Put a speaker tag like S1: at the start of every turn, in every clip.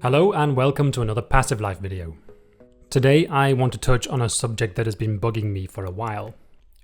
S1: Hello and welcome to another Passivlife video. Today I want to touch on a subject that has been bugging me for a while.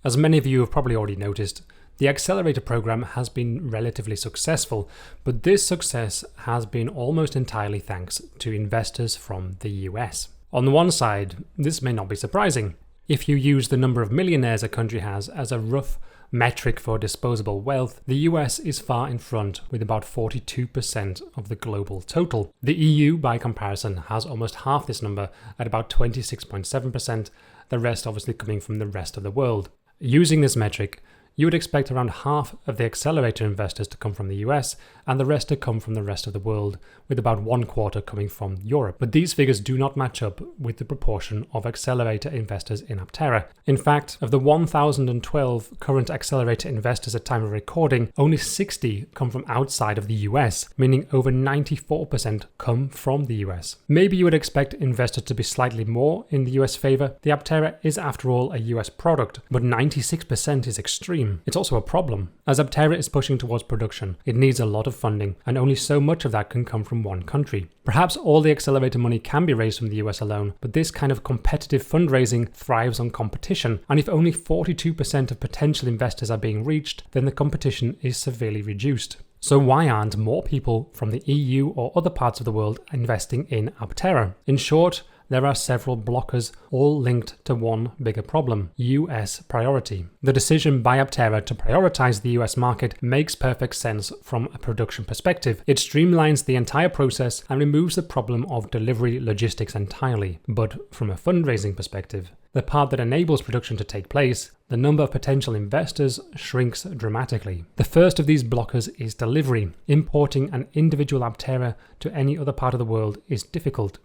S1: As many of you have probably already noticed, the Accelerator program has been relatively successful, but this success has been almost entirely thanks to investors from the US. On the one side, this may not be surprising. If you use the number of millionaires a country has as a rough metric for disposable wealth, the US is far in front with about 42% of the global total. The EU, by comparison, has almost half this number at about 26.7%, the rest obviously coming from the rest of the world. Using this metric, you would expect around half of the Accelerator investors to come from the US and the rest to come from the rest of the world, with about 1/4 coming from Europe. But these figures do not match up with the proportion of Accelerator investors in Aptera. In fact, of the 1,012 current Accelerator investors at time of recording, only 60 come from outside of the US, meaning over 94% come from the US. Maybe you would expect investors to be slightly more in the US favor. The Aptera is after all a US product, but 96% is extreme. It's also a problem. As Aptera is pushing towards production, it needs a lot of funding, and only so much of that can come from one country. Perhaps all the Accelerator money can be raised from the US alone, but this kind of competitive fundraising thrives on competition, and if only 42% of potential investors are being reached, then the competition is severely reduced. So why aren't more people from the EU or other parts of the world investing in Aptera? In short, there are several blockers, all linked to one bigger problem: US priority. The decision by Aptera to prioritize the US market makes perfect sense from a production perspective. It streamlines the entire process and removes the problem of delivery logistics entirely. But from a fundraising perspective, the part that enables production to take place, the number of potential investors shrinks dramatically. The first of these blockers is delivery. Importing an individual Aptera to any other part of the world is difficult.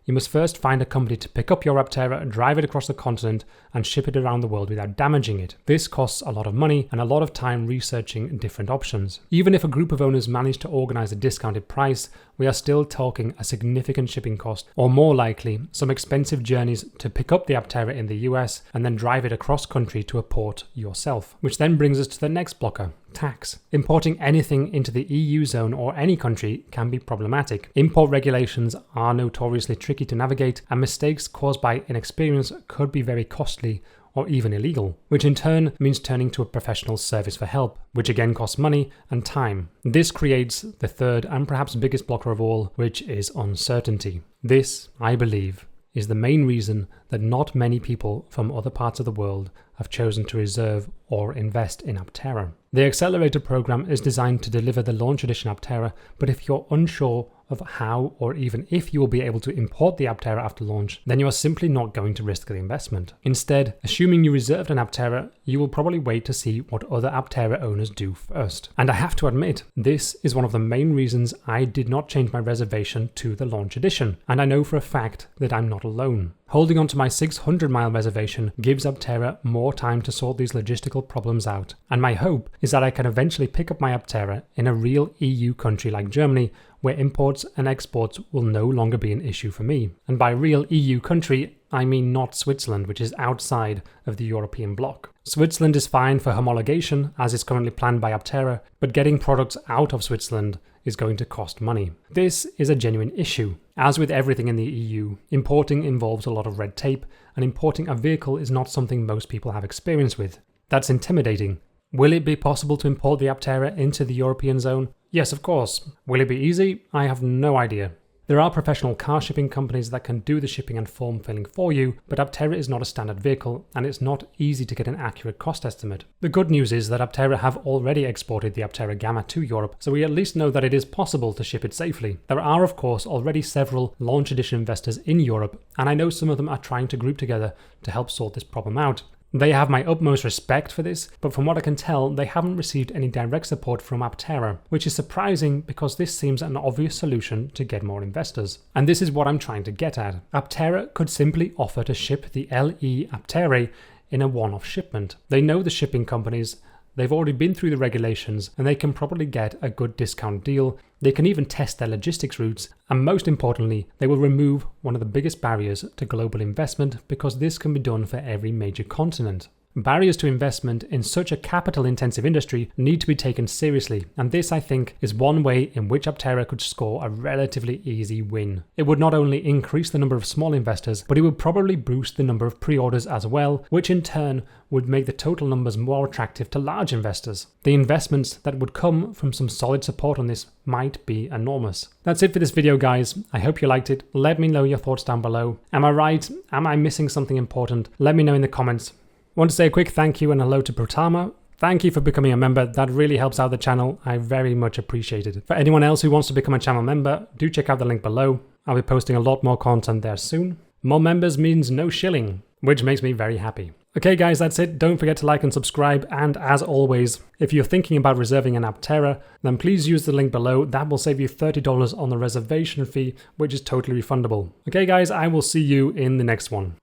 S1: You must first find a company to pick up your Aptera, drive it across the continent, and ship it around the world without damaging it. This costs a lot of money and a lot of time researching different options. Even if a group of owners manage to organize a discounted price, we are still talking a significant shipping cost, or more likely, some expensive journeys to pick up the Aptera in the US and then drive it across country to a port yourself. Which then brings us to the next blocker: tax. Importing anything into the EU zone or any country can be problematic. Import regulations are notoriously tricky to navigate, and mistakes caused by inexperience could be very costly or even illegal, which in turn means turning to a professional service for help, which again costs money and time. This creates the third and perhaps biggest blocker of all, which is uncertainty. This, I believe, is the main reason that not many people from other parts of the world have chosen to reserve or invest in Aptera. The Accelerator program is designed to deliver the launch edition Aptera, but if you're unsure of how or even if you will be able to import the Aptera after launch, then you are simply not going to risk the investment. Instead, assuming you reserved an Aptera, you will probably wait to see what other Aptera owners do first. And I have to admit, this is one of the main reasons I did not change my reservation to the launch edition, and I know for a fact that I'm not alone. Holding on to my 600-mile reservation gives Aptera more time to sort these logistical problems out, and my hope is that I can eventually pick up my Aptera in a real EU country like Germany, where imports and exports will no longer be an issue for me. And by real EU country, I mean not Switzerland, which is outside of the European bloc. Switzerland is fine for homologation, as is currently planned by Aptera, but getting products out of Switzerland is going to cost money. This is a genuine issue. As with everything in the EU, importing involves a lot of red tape, and importing a vehicle is not something most people have experience with. That's intimidating. Will it be possible to import the Aptera into the European zone? Yes, of course. Will it be easy? I have no idea. There are professional car shipping companies that can do the shipping and form filling for you, but Aptera is not a standard vehicle, and it's not easy to get an accurate cost estimate. The good news is that Aptera have already exported the Aptera Gamma to Europe, so we at least know that it is possible to ship it safely. There are, of course, already several launch edition investors in Europe, and I know some of them are trying to group together to help sort this problem out. They have my utmost respect for this, but from what I can tell, they haven't received any direct support from Aptera, which is surprising because this seems an obvious solution to get more investors. And this is what I'm trying to get at. Aptera could simply offer to ship the LE Aptera in a one-off shipment. They know the shipping companies, they've already been through the regulations, and they can probably get a good discount deal. They can even test their logistics routes, and most importantly, they will remove one of the biggest barriers to global investment because this can be done for every major continent. barriers to investment in such a capital-intensive industry need to be taken seriously, and this, I think, is one way in which Aptera could score a relatively easy win. It would not only increase the number of small investors, but it would probably boost the number of pre-orders as well, which in turn would make the total numbers more attractive to large investors. The investments that would come from some solid support on this might be enormous. That's it for this video, guys. I hope you liked it. Let me know your thoughts down below. Am I right? Am I missing something important? Let me know in the comments. I want to say a quick thank you and hello to Protama. Thank you for becoming a member. That really helps out the channel. I very much appreciate it. For anyone else who wants to become a channel member, do check out the link below. I'll be posting a lot more content there soon. More members means no shilling, which makes me very happy. Okay guys, that's it. Don't forget to like and subscribe, and as always, if you're thinking about reserving an Aptera, then please use the link below. That will save you $30 on the reservation fee, which is totally refundable. Okay guys, I will see you in the next one.